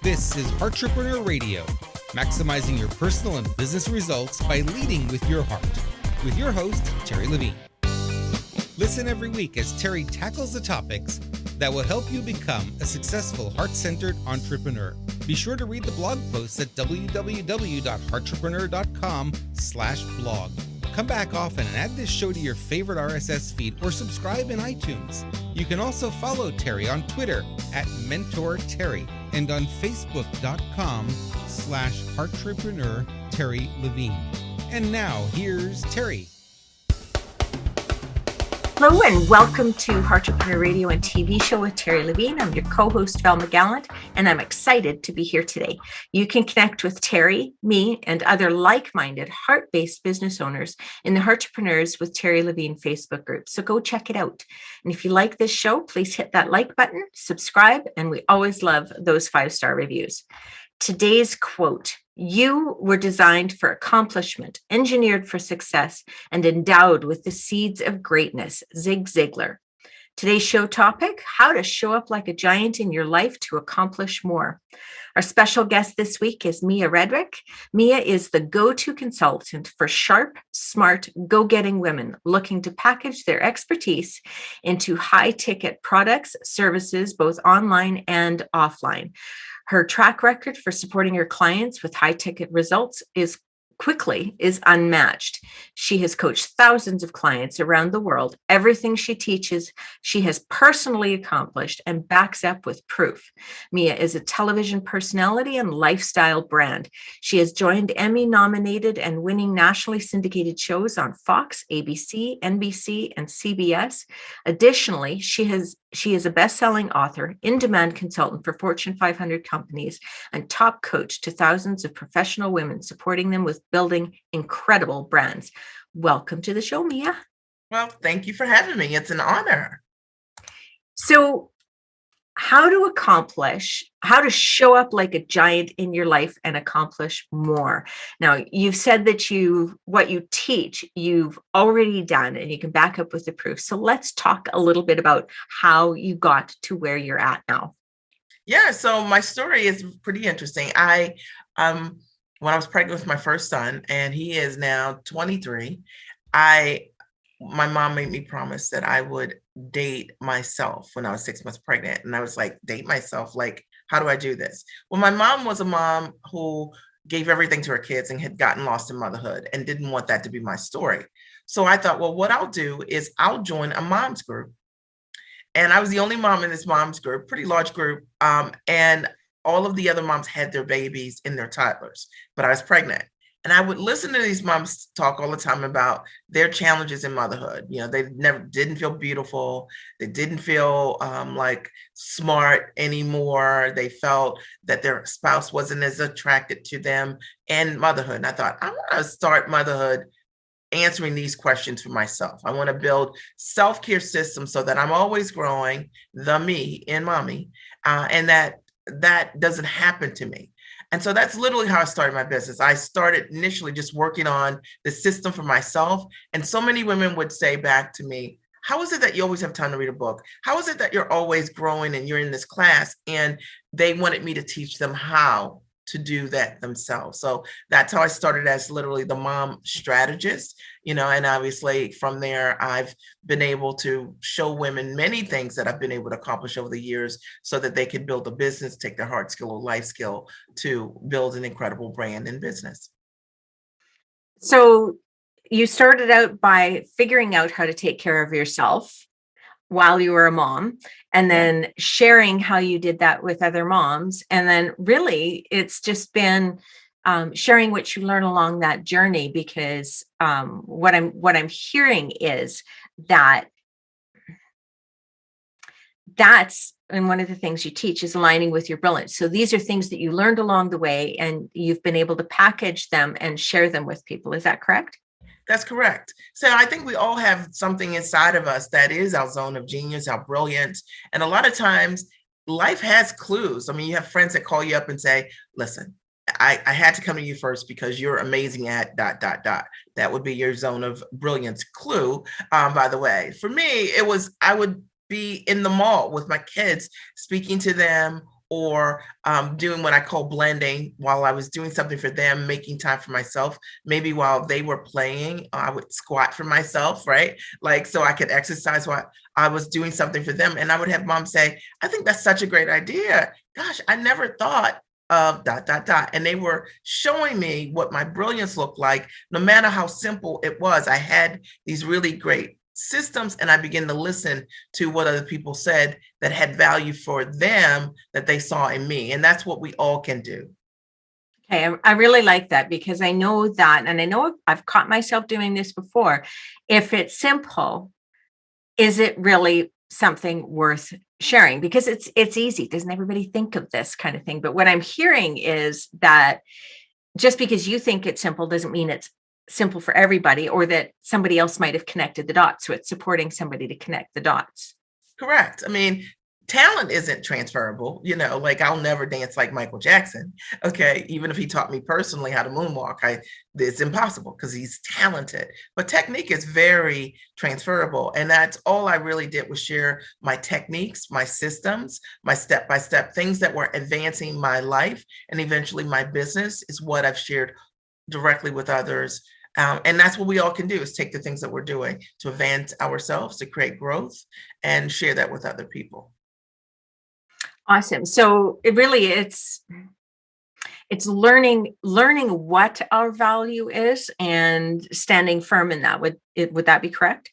This is Heart-repreneur Radio, maximizing your personal and business results by leading with your heart. With your host, Terri Levine. Listen every week as Terri tackles the topics that will help you become a successful heart-centered entrepreneur. Be sure to read the blog posts at www.heartrepreneur.com/blog. Come back often and add this show to your favorite RSS feed or subscribe in iTunes. You can also follow Terri on Twitter at MentorTerri and on Facebook.com/Heart-repreneur Terri Levine. And now here's Terri. Hello and welcome to Heart-repreneur Radio and TV show with Terri Levine. I'm your co-host, Val McGallant, and I'm excited to be here today. You can connect with Terri, me, and other like-minded, heart-based business owners in the Heart-repreneurs with Terri Levine Facebook group. So go check it out. And if you like this show, please hit that like button, subscribe, and we always love those 5-star reviews. Today's quote: "You were designed for accomplishment, engineered for success, and endowed with the seeds of greatness." Zig Ziglar. Today's show topic: how to show up like a giant in your life to accomplish more. Our special guest this week is Mia Redrick. Mia is the go-to consultant for sharp, smart, go-getting women looking to package their expertise into high-ticket products, services, both online and offline. Her track record for supporting her clients with high-ticket results is unmatched. She has coached thousands of clients around the world. Everything she teaches, she has personally accomplished and backs up with proof. Mia is a television personality and lifestyle brand. She has joined Emmy nominated and winning nationally syndicated shows on Fox, ABC, NBC, and CBS. Additionally, she is a best-selling author, in-demand consultant for Fortune 500 companies, and top coach to thousands of professional women, supporting them with building incredible brands. Welcome to the show, Mia. Well, thank you for having me. It's an honor. So, how to show up like a giant in your life and accomplish more. Now, you've said that what you teach, you've already done, and you can back up with the proof. So let's talk a little bit about how you got to where you're at now. Yeah, so my story is pretty interesting. When I was pregnant with my first son, and he is now 23, my mom made me promise that I would date myself when I was 6 months pregnant. And I was like, date myself? Like, how do I do this? Well, my mom was a mom who gave everything to her kids and had gotten lost in motherhood and didn't want that to be my story. So I thought, well, what I'll do is I'll join a mom's group. And I was the only mom in this mom's group, pretty large group. And all of the other moms had their babies in their toddlers, but I was pregnant. And I would listen to these moms talk all the time about their challenges in motherhood. You know, they didn't feel beautiful. They didn't feel like smart anymore. They felt that their spouse wasn't as attracted to them in motherhood. And I thought, I want to start motherhood answering these questions for myself. I want to build self-care systems so that I'm always growing, the me in mommy, and that doesn't happen to me. And so that's literally how I started my business. I started initially just working on the system for myself. And so many women would say back to me, how is it that you always have time to read a book? How is it that you're always growing and you're in this class? And they wanted me to teach them how to do that themselves. So that's how I started, as literally the mom strategist, and obviously from there, I've been able to show women many things that I've been able to accomplish over the years so that they can build a business, take their heart skill or life skill to build an incredible brand and business. So you started out by figuring out how to take care of yourself while you were a mom, and then sharing how you did that with other moms. And then really it's just been sharing what you learn along that journey, because what I'm hearing is that's, and one of the things you teach is aligning with your brilliance. So these are things that you learned along the way and you've been able to package them and share them with people. Is that correct? That's correct. So I think we all have something inside of us that is our zone of genius, our brilliance. And a lot of times life has clues. I mean, you have friends that call you up and say, listen, I had to come to you first because you're amazing at ... That would be your zone of brilliance clue. By the way, for me, I would be in the mall with my kids, speaking to them, or doing what I call blending while I was doing something for them, making time for myself. Maybe while they were playing, I would squat for myself, right? Like, so I could exercise while I was doing something for them. And I would have mom say, I think that's such a great idea. Gosh, I never thought of ... And they were showing me what my brilliance looked like, no matter how simple it was. I had these really great systems, and I began to listen to what other people said that had value for them that they saw in me. And that's what we all can do. Okay, I really like that, because I know that, and I know I've caught myself doing this before. If it's simple, is it really something worth sharing? Because it's easy. Doesn't everybody think of this kind of thing? But what I'm hearing is that just because you think it's simple doesn't mean it's simple for everybody, or that somebody else might have connected the dots. So it's supporting somebody to connect the dots. Correct. I mean, talent isn't transferable. Like, I'll never dance like Michael Jackson. Okay. Even if he taught me personally how to moonwalk, it's impossible because he's talented. But technique is very transferable. And that's all I really did, was share my techniques, my systems, my step-by-step things that were advancing my life and eventually my business is what I've shared directly with others. And that's what we all can do, is take the things that we're doing to advance ourselves, to create growth, and share that with other people. Awesome. So it's learning what our value is and standing firm in that. Would that be correct?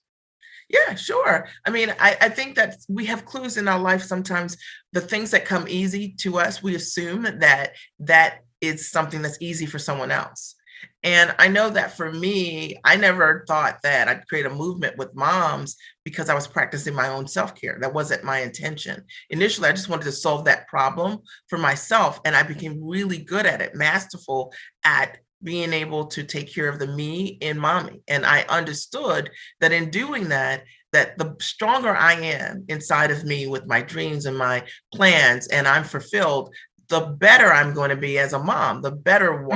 Yeah, sure. I mean, I think that we have clues in our life. Sometimes the things that come easy to us, we assume that is something that's easy for someone else. And I know that for me, I never thought that I'd create a movement with moms because I was practicing my own self-care. That wasn't my intention. Initially, I just wanted to solve that problem for myself. And I became really good at it, masterful at being able to take care of the me in mommy. And I understood that in doing that the stronger I am inside of me with my dreams and my plans, and I'm fulfilled, the better I'm going to be as a mom, the better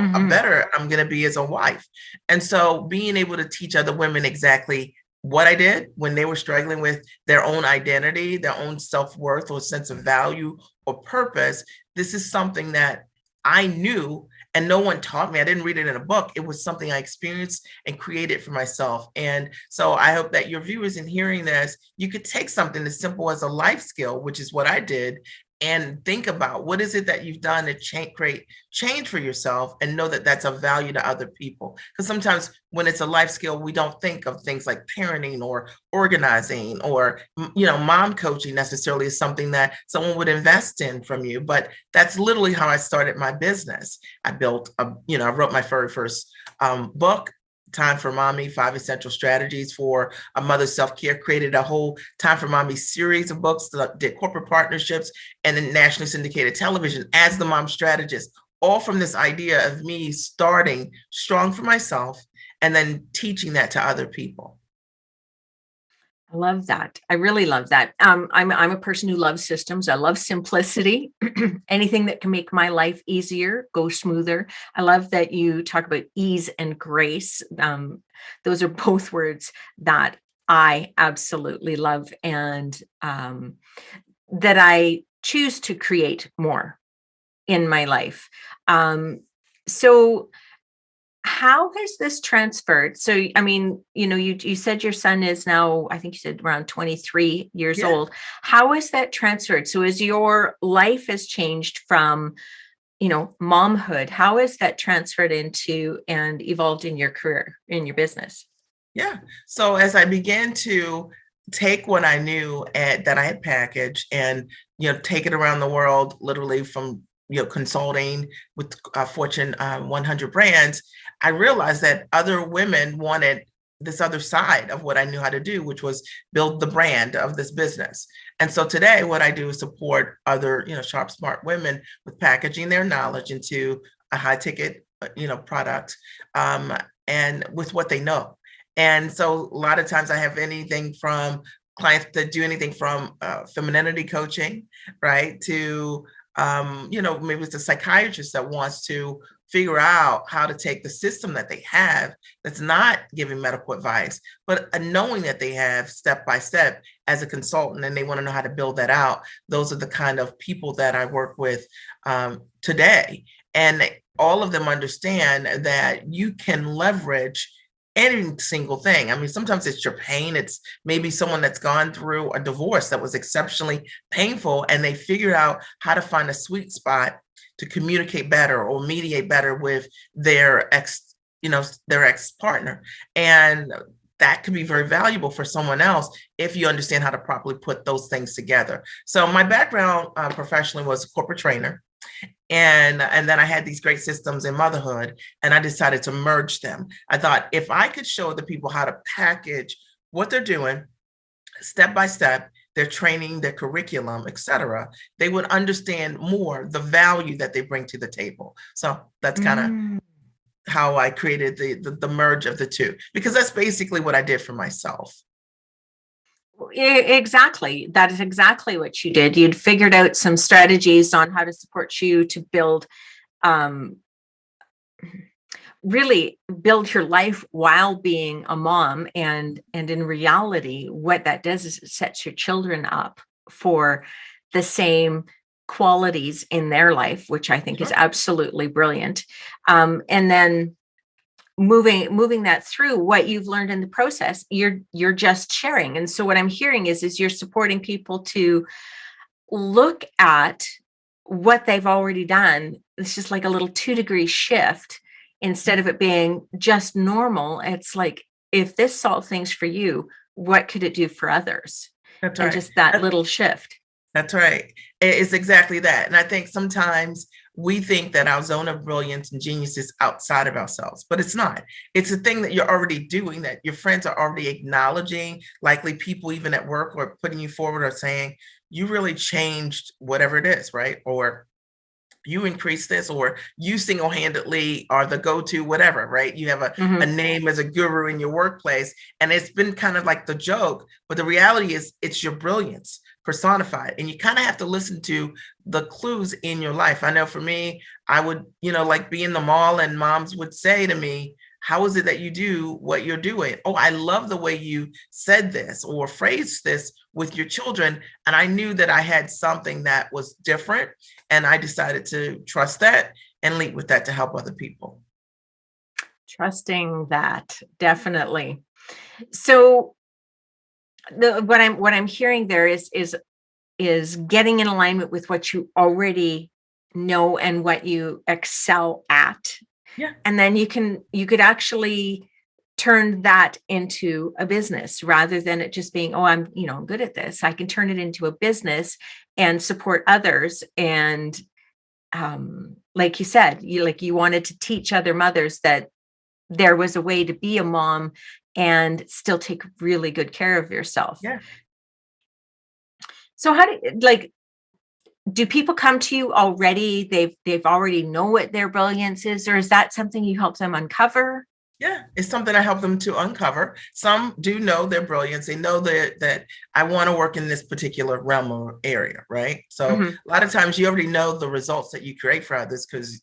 I'm going to be as a wife. And so being able to teach other women exactly what I did when they were struggling with their own identity, their own self-worth or sense of value or purpose, this is something that I knew and no one taught me. I didn't read it in a book. It was something I experienced and created for myself. And so I hope that your viewers, in hearing this, you could take something as simple as a life skill, which is what I did, and think about what is it that you've done to create change for yourself, and know that that's of value to other people. Because sometimes when it's a life skill, we don't think of things like parenting or organizing or, mom coaching necessarily is something that someone would invest in from you. But that's literally how I started my business. I wrote my very first book, Time for Mommy, 5 Essential Strategies for a Mother's Self-Care, created a whole Time for Mommy series of books, did corporate partnerships, and then nationally syndicated television as the mom strategist, all from this idea of me starting strong for myself and then teaching that to other people. I love that. I really love that. I'm a person who loves systems. I love simplicity. Anything that can make my life easier, go smoother. I love that you talk about ease and grace. Those are both words that I absolutely love, and that I choose to create more in my life. So how has this transferred? So, I mean, you said your son is now, I think you said around 23 years old. How has that transferred? So as your life has changed from, momhood, how has that transferred into and evolved in your career, in your business? Yeah. So as I began to take what I knew that I had packaged and, take it around the world, literally from consulting with Fortune 100 brands, I realized that other women wanted this other side of what I knew how to do, which was build the brand of this business. And so today what I do is support other, sharp, smart women with packaging their knowledge into a high ticket, product, and with what they know. And so a lot of times I have anything from clients that do anything from femininity coaching, right, to maybe it's a psychiatrist that wants to figure out how to take the system that they have that's not giving medical advice, but knowing that they have step by step as a consultant, and they want to know how to build that out. Those are the kind of people that I work with today. And all of them understand that you can leverage any single thing. I mean, sometimes it's your pain. It's maybe someone that's gone through a divorce that was exceptionally painful, and they figure out how to find a sweet spot to communicate better or mediate better with their ex partner. And that could be very valuable for someone else if you understand how to properly put those things together. So my background professionally was a corporate trainer. And then I had these great systems in motherhood, and I decided to merge them. I thought if I could show the people how to package what they're doing step by step, their training, their curriculum, etc., they would understand more the value that they bring to the table. So that's kind of how I created the merge of the two, because that's basically what I did for myself. Exactly. That is exactly what you did. You'd figured out some strategies on how to support you to build, really build your life while being a mom. And in reality, what that does is it sets your children up for the same qualities in their life, which I think is absolutely brilliant. And then moving that through what you've learned in the process, you're just sharing. And so what I'm hearing is you're supporting people to look at what they've already done. It's just like a little 2-degree shift. Instead of it being just normal, it's like, if this solved things for you, what could it do for others? That's right. And just that little shift. That's right. It's exactly that. And I think sometimes we think that our zone of brilliance and genius is outside of ourselves, but it's not. It's a thing that you're already doing, that your friends are already acknowledging. Likely people even at work or putting you forward are saying, you really changed whatever it is, right? Or you increase this, or you single-handedly are the go-to, whatever, right? You have a name as a guru in your workplace, and it's been kind of like the joke, but the reality is it's your brilliance personified, and you kind of have to listen to the clues in your life. I know for me, I would, like be in the mall, and moms would say to me, how is it that you do what you're doing? Oh, I love the way you said this or phrased this with your children. And I knew that I had something that was different. And I decided to trust that and lead with that to help other people. Trusting that, definitely. So what I'm hearing there is getting in alignment with what you already know and what you excel at. Yeah. And then you could actually turn that into a business rather than it just being, oh, I'm good at this. I can turn it into a business and support others. And like you said, you wanted to teach other mothers that there was a way to be a mom and still take really good care of yourself. Yeah. So do people come to you already? They've already know what their brilliance is, or is that something you help them uncover? Yeah, it's something I help them to uncover. Some do know their brilliance. They know that I want to work in this particular realm or area, right? So a lot of times you already know the results that you create for others because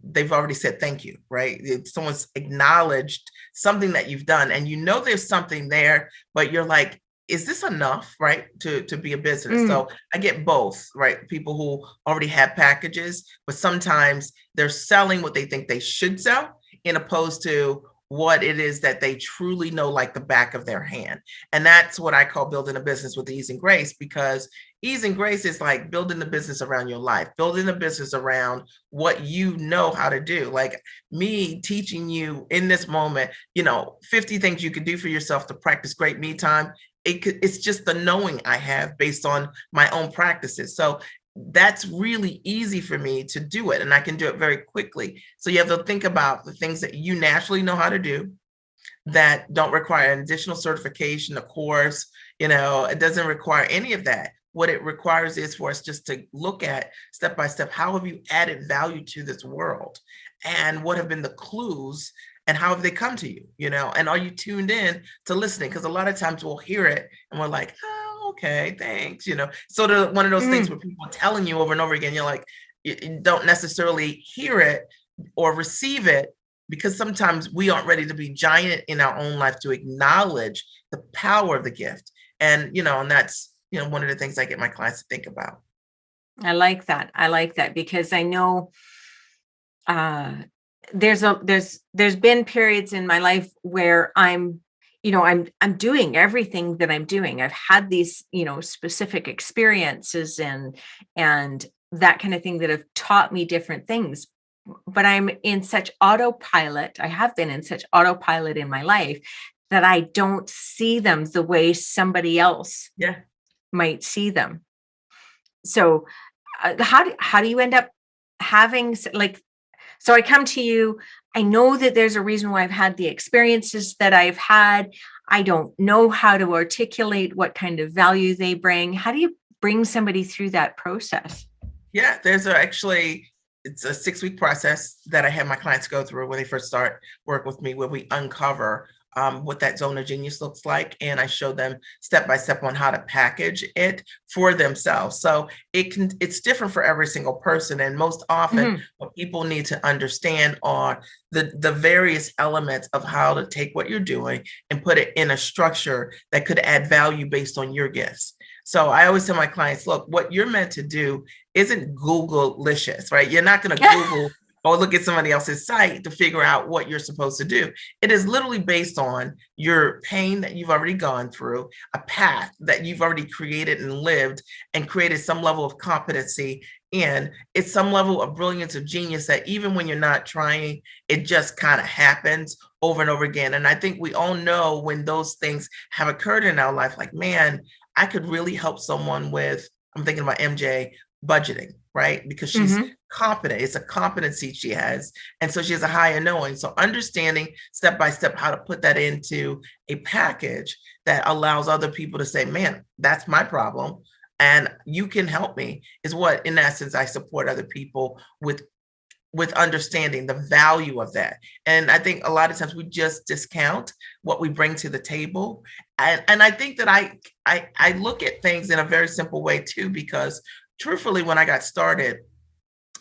they've already said thank you, right? Someone's acknowledged something that you've done, and there's something there, but you're like, is this enough, right, to be a business? So I get both, right? People who already have packages, but sometimes they're selling what they think they should sell, in opposed to what it is that they truly know like the back of their hand. And that's what I call building a business with ease and grace, because ease and grace is like building the business around your life, building the business around what you know how to do. Like me teaching you in this moment, 50 things you could do for yourself to practice great me time. It's just the knowing I have based on my own practices. So that's really easy for me to do it, and I can do it very quickly. So you have to think about the things that you naturally know how to do that don't require an additional certification, a course, it doesn't require any of that. What it requires is for us just to look at step by step, how have you added value to this world, and what have been the clues, and how have they come to you, and are you tuned in to listening? Because a lot of times we'll hear it and we're like, oh, okay, thanks. So one of those things where people are telling you over and over again, you're like, you don't necessarily hear it or receive it, because sometimes we aren't ready to be giant in our own life to acknowledge the power of the gift. And, and that's, one of the things I get my clients to think about. I like that because I know there's been periods in my life where I'm doing everything that I'm doing. I've had these, specific experiences and that kind of thing that have taught me different things. But I'm in such autopilot. I have been in such autopilot in my life that I don't see them the way somebody else might see them. So how do you end up having, like, so I come to you, I know that there's a reason why I've had the experiences that I've had. I don't know how to articulate what kind of value they bring. How do you bring somebody through that process? Yeah, it's a 6-week process that I have my clients go through when they first start work with me, where we uncover what that zone of genius looks like. And I show them step by step on how to package it for themselves. So it's different for every single person. And most often what people need to understand are the various elements of how to take what you're doing and put it in a structure that could add value based on your gifts. So I always tell my clients, look, what you're meant to do isn't Google-licious, right? You're not going to Google or look at somebody else's site to figure out what you're supposed to do. It is literally based on your pain that you've already gone through, a path that you've already created and lived and created some level of competency in. It's some level of brilliance or genius that even when you're not trying, it just kind of happens over and over again. And I think we all know when those things have occurred in our life, like, man, I could really help someone with, I'm thinking about MJ, budgeting, right? Because she's competent. It's a competency she has. And so she has a higher knowing. So understanding step by step how to put that into a package that allows other people to say, man, that's my problem and you can help me, is what, in essence, I support other people with understanding the value of that. And I think a lot of times we just discount what we bring to the table. And I think that I look at things in a very simple way too, because truthfully, when I got started,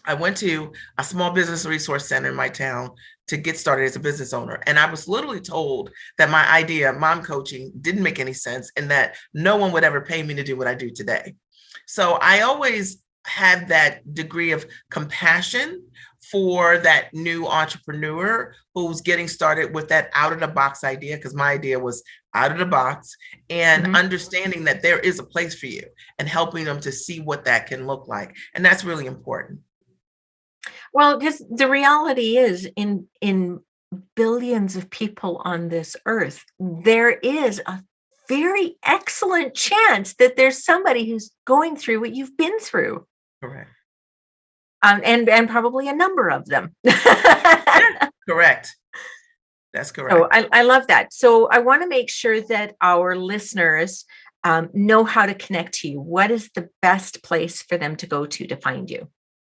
I went to a small business resource center in my town to get started as a business owner. And I was literally told that my idea, mom coaching, didn't make any sense and that no one would ever pay me to do what I do today. So I always have that degree of compassion for that new entrepreneur who's getting started with that out of the box idea, because my idea was out of the box, and understanding that there is a place for you and helping them to see what that can look like. And that's really important. Well, because the reality is in billions of people on this earth, there is a very excellent chance that there's somebody who's going through what you've been through. Correct. And probably a number of them. Yeah, correct. That's correct. So I love that. So I want to make sure that our listeners know how to connect to you. What is the best place for them to go to find you?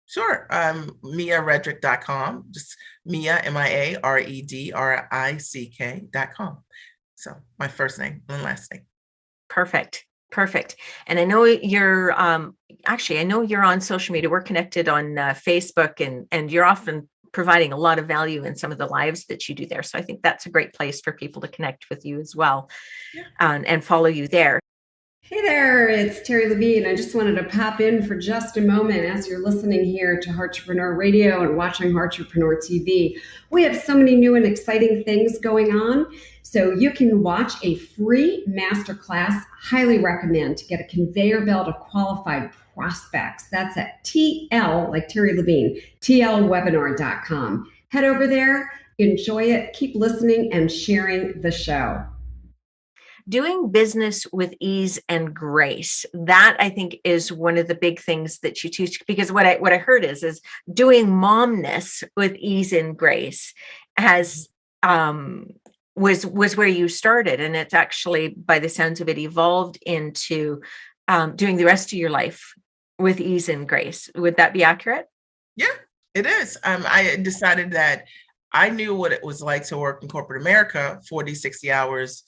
Sure. MiaRedrick.com. Just Mia, MiaRedrick.com. So my first name and last name. Perfect. And I know you're I know you're on social media. We're connected on Facebook, and you're often providing a lot of value in some of the lives that you do there. So I think that's a great place for people to connect with you as well, and follow you there. Hey there, it's Terri Levine. I just wanted to pop in for just a moment as you're listening here to Heart-repreneur Radio and watching Heart-repreneur TV. We have so many new and exciting things going on. So you can watch a free masterclass. Highly recommend to get a conveyor belt of qualified prospects. That's at TL, like Terri Levine, tlwebinar.com. Head over there, enjoy it, keep listening and sharing the show. Doing business with ease and grace. That, I think, is one of the big things that you teach, because what I heard is doing momness with ease and grace has was where you started, and it's actually, by the sounds of it, evolved into doing the rest of your life with ease and grace. Would that be accurate? Yeah, it is. I decided that I knew what it was like to work in corporate America 40, 60 hours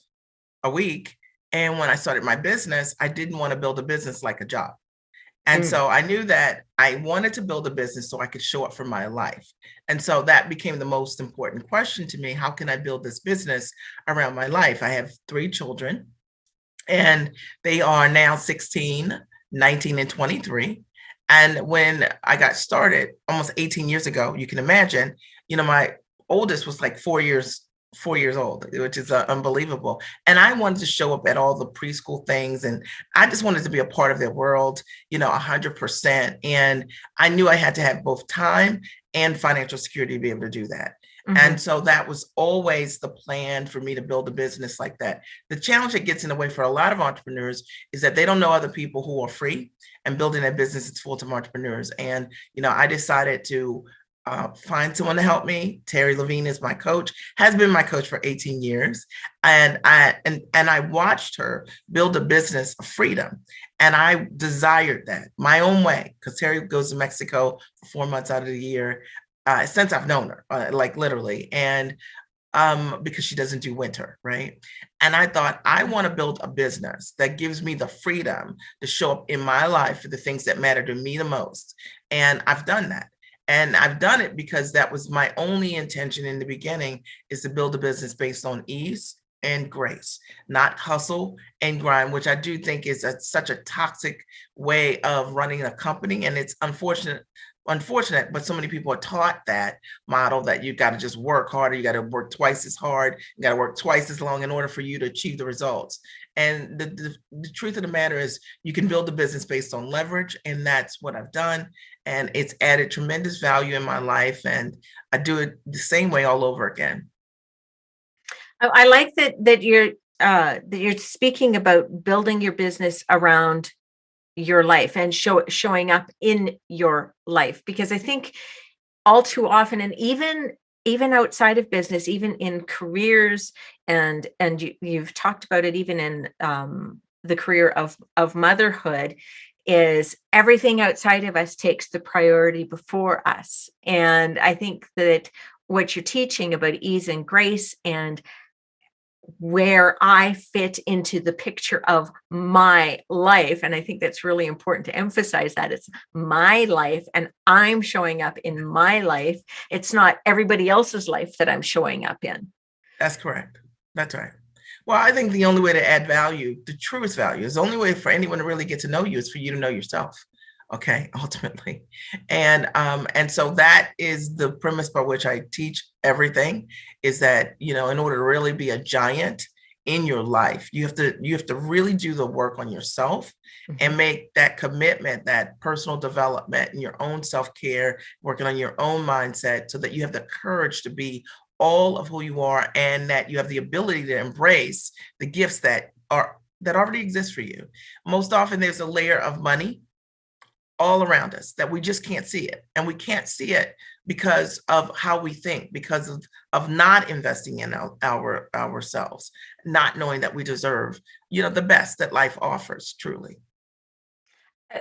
a week. And when I started my business, I didn't want to build a business like a job. And so I knew that I wanted to build a business so I could show up for my life. And so that became the most important question to me. How can I build this business around my life? I have 3 children, and they are now 16, 19, and 23. And when I got started almost 18 years ago, you can imagine, my oldest was like 4 years old, which is unbelievable. And I wanted to show up at all the preschool things, and I just wanted to be a part of their world, 100%. And I knew I had to have both time and financial security to be able to do that. And so that was always the plan for me to build a business like that. The challenge that gets in the way for a lot of entrepreneurs is that they don't know other people who are free and building a business as full-time entrepreneurs. And, I decided to find someone to help me. Terri Levine is my coach, has been my coach for 18 years. And I watched her build a business of freedom. And I desired that my own way, because Terri goes to Mexico for 4 months out of the year. Since I've known her, like literally, and because she doesn't do winter, right? And I thought, I want to build a business that gives me the freedom to show up in my life for the things that matter to me the most. And I've done that. And I've done it because that was my only intention in the beginning, is to build a business based on ease and grace, not hustle and grind, which I do think is such a toxic way of running a company. And it's unfortunate, but so many people are taught that model, that you got to just work harder. You got to work twice as hard. You got to work twice as long in order for you to achieve the results. And the truth of the matter is, you can build a business based on leverage. And that's what I've done. And it's added tremendous value in my life. And I do it the same way all over again. I like that you're speaking about building your business around your life and showing up in your life, because I think all too often, and even outside of business, even in careers, and you've talked about it even in the career of motherhood, is everything outside of us takes the priority before us. And I think that what you're teaching about ease and grace, and where I fit into the picture of my life. And I think that's really important to emphasize, that it's my life and I'm showing up in my life. It's not everybody else's life that I'm showing up in. That's correct. That's right. Well, I think the only way to add value, the truest value, is the only way for anyone to really get to know you is for you to know yourself. Okay, ultimately. And so that is the premise by which I teach everything, is that, in order to really be a giant in your life, you have to really do the work on yourself and make that commitment, that personal development and your own self-care, working on your own mindset, so that you have the courage to be all of who you are, and that you have the ability to embrace the gifts that already exist for you. Most often there's a layer of money all around us that we just can't see it. And we can't see it because of how we think, because of not investing in ourselves, not knowing that we deserve, the best that life offers, truly.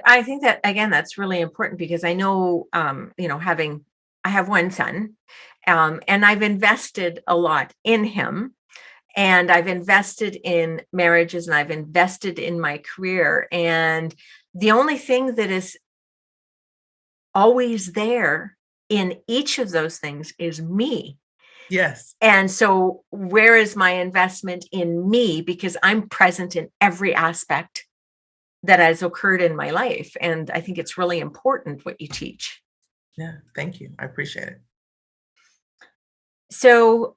I think that, again, that's really important, because I know, I have one son, and I've invested a lot in him, and I've invested in marriages, and I've invested in my career. And the only thing that is always there in each of those things is me. Yes. And so where is my investment in me? Because I'm present in every aspect that has occurred in my life. And I think it's really important what you teach. Yeah. Thank you. I appreciate it. So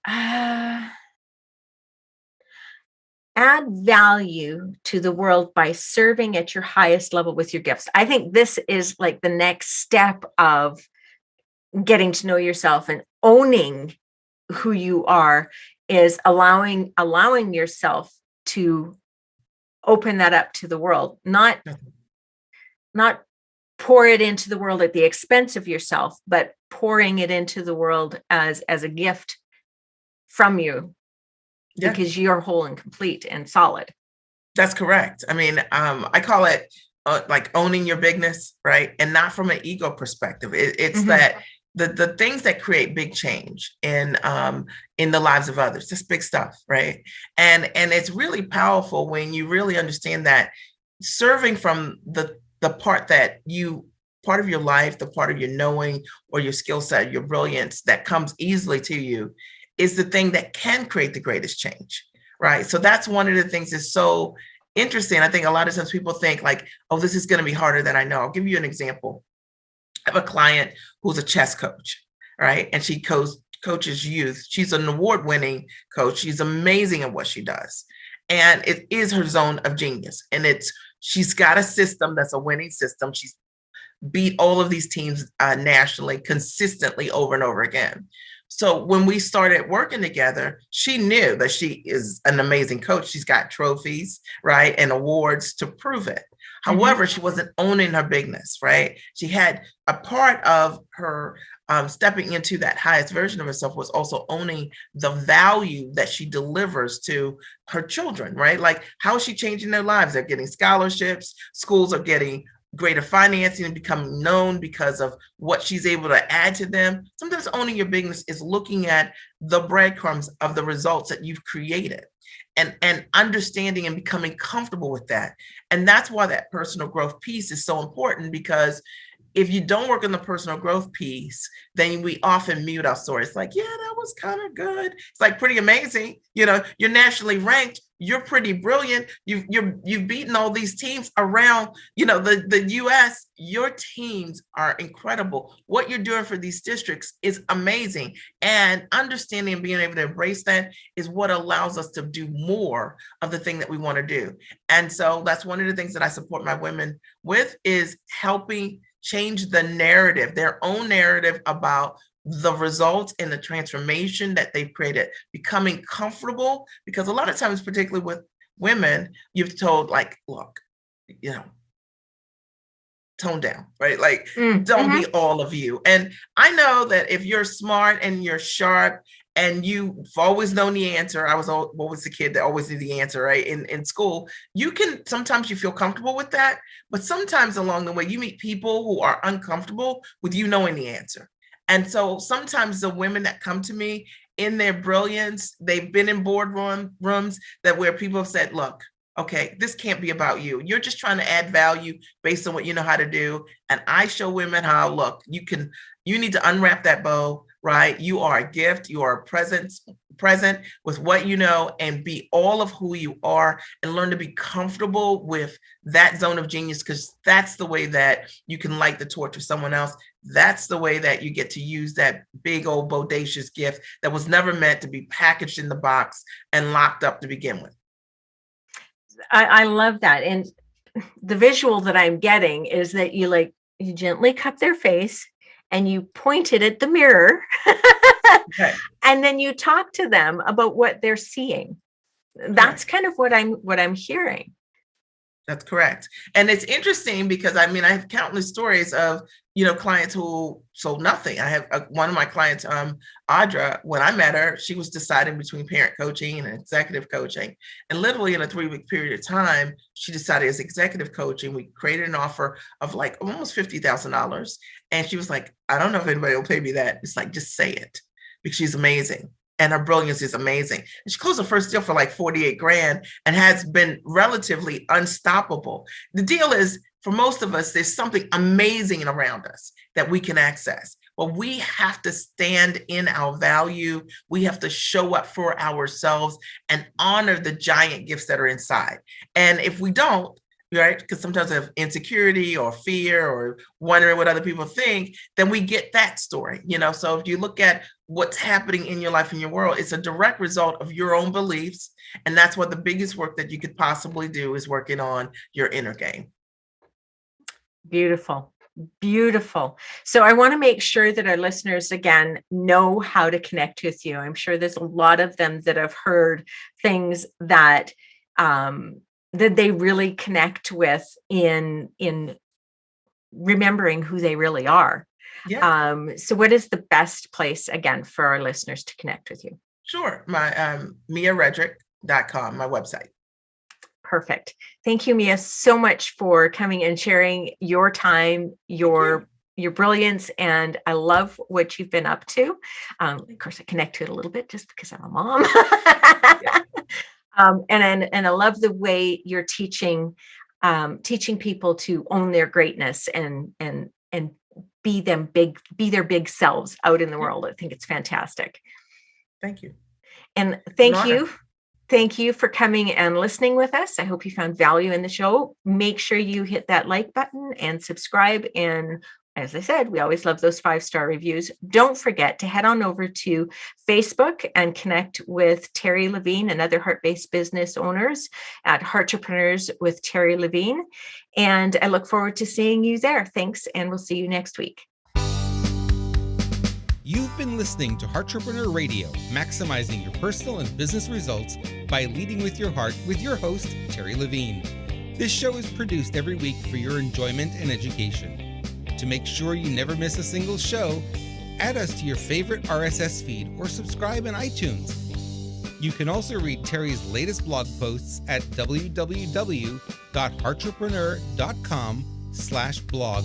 add value to the world by serving at your highest level with your gifts. I think this is like the next step of getting to know yourself and owning who you are, is allowing yourself to open that up to the world, not pour it into the world at the expense of yourself, but pouring it into the world as a gift from you. Yeah. Because you're whole and complete and solid. That's correct. I mean, I call it like owning your bigness, right? And not from an ego perspective. It's that the things that create big change in the lives of others, just big stuff, right? And it's really powerful when you really understand that serving from the part part of your life, the part of your knowing or your skill set, your brilliance that comes easily to you is the thing that can create the greatest change, right? So that's one of the things that's so interesting. I think a lot of times people think like, oh, this is going to be harder than I know. I'll give you an example. I have a client who's a chess coach, right? And she coaches youth. She's an award-winning coach. She's amazing at what she does. And it is her zone of genius. And she's got a system that's a winning system. She's beat all of these teams nationally consistently over and over again. So when we started working together, she knew that she is an amazing coach. She's got trophies, right, and awards to prove it. However, she wasn't owning her bigness, right? She had a part of her stepping into that highest version of herself was also owning the value that she delivers to her children, right? Like, how is she changing their lives? They're getting scholarships, schools are getting greater financing and becoming known because of what she's able to add to them. Sometimes owning your bigness is looking at the breadcrumbs of the results that you've created and understanding and becoming comfortable with that. And that's why that personal growth piece is so important, because if you don't work on the personal growth piece, then we often mute our stories. Like, yeah, that was kind of good. It's like pretty amazing. You know, you're nationally ranked. You're pretty brilliant. You've beaten all these teams around, you know, the US. Your teams are incredible. What you're doing for these districts is amazing. And understanding and being able to embrace that is what allows us to do more of the thing that we want to do. And so that's one of the things that I support my women with, is helping change the narrative, their own narrative about the results and the transformation that they've created, becoming comfortable. Because a lot of times, particularly with women, you've told like, look, you know, tone down, right? Like, don't be all of you. And I know that if you're smart and you're sharp and you've always known the answer, I was always the kid that always knew the answer, right? In school, sometimes you feel comfortable with that, but sometimes along the way, you meet people who are uncomfortable with you knowing the answer. And so sometimes the women that come to me in their brilliance, they've been in boardrooms where people have said, look, okay, this can't be about you. You're just trying to add value based on what you know how to do. And I show women how, look, you need to unwrap that bow, right? You are a gift. You are present with what you know, and be all of who you are, and learn to be comfortable with that zone of genius, because that's the way that you can light the torch for someone else. That's the way that you get to use that big old bodacious gift that was never meant to be packaged in the box and locked up to begin with. I love that. And the visual that I'm getting is that you gently cup their face and you point it at the mirror. Okay. And then you talk to them about what they're seeing. That's kind of what I'm hearing. That's correct. And it's interesting because I have countless stories of, clients who sold nothing. I have one of my clients, Audra, when I met her, she was deciding between parent coaching and executive coaching. And literally in a 3-week period of time, she decided as executive coaching. We created an offer of like almost $50,000. And she was like, I don't know if anybody will pay me that. It's like, just say it, because she's amazing. And her brilliance is amazing. And she closed her first deal for like 48 grand and has been relatively unstoppable. The deal is, for most of us, there's something amazing around us that we can access. But we have to stand in our value. We have to show up for ourselves and honor the giant gifts that are inside. And if we don't, right, because sometimes I have insecurity or fear or wondering what other people think, then we get that story, So if you look at what's happening in your life and your world, it's a direct result of your own beliefs. And that's what the biggest work that you could possibly do is working on your inner game. Beautiful. Beautiful. So I want to make sure that our listeners, again, know how to connect with you. I'm sure there's a lot of them that have heard things that that they really connect with in remembering who they really are. Yeah. So what is the best place, again, for our listeners to connect with you? Sure. My MiaRedrick.com, my website. Perfect. Thank you, Mia, so much for coming and sharing your time, your brilliance, and I love what you've been up to. Of course, I connect to it a little bit just because I'm a mom. And I love the way you're teaching people to own their greatness and be their big selves out in the world. I think it's fantastic. Thank you. And thank you for coming and listening with us. I hope you found value in the show. Make sure you hit that like button and subscribe. And as I said, we always love those 5-star reviews. Don't forget to head on over to Facebook and connect with Terri Levine and other heart-based business owners at Heart-repreneurs with Terri Levine. And I look forward to seeing you there. Thanks, and we'll see you next week. You've been listening to Heart-repreneur Radio, maximizing your personal and business results by leading with your heart with your host, Terri Levine. This show is produced every week for your enjoyment and education. To make sure you never miss a single show, add us to your favorite RSS feed or subscribe on iTunes. You can also read Terri's latest blog posts at www.heartrepreneur.com/blog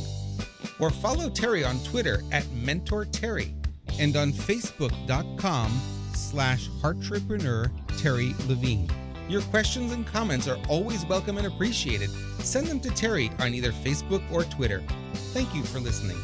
or follow Terri on Twitter at MentorTerri and on Facebook.com/Heart-repreneur Terri Levine. Your questions and comments are always welcome and appreciated. Send them to Terri on either Facebook or Twitter. Thank you for listening.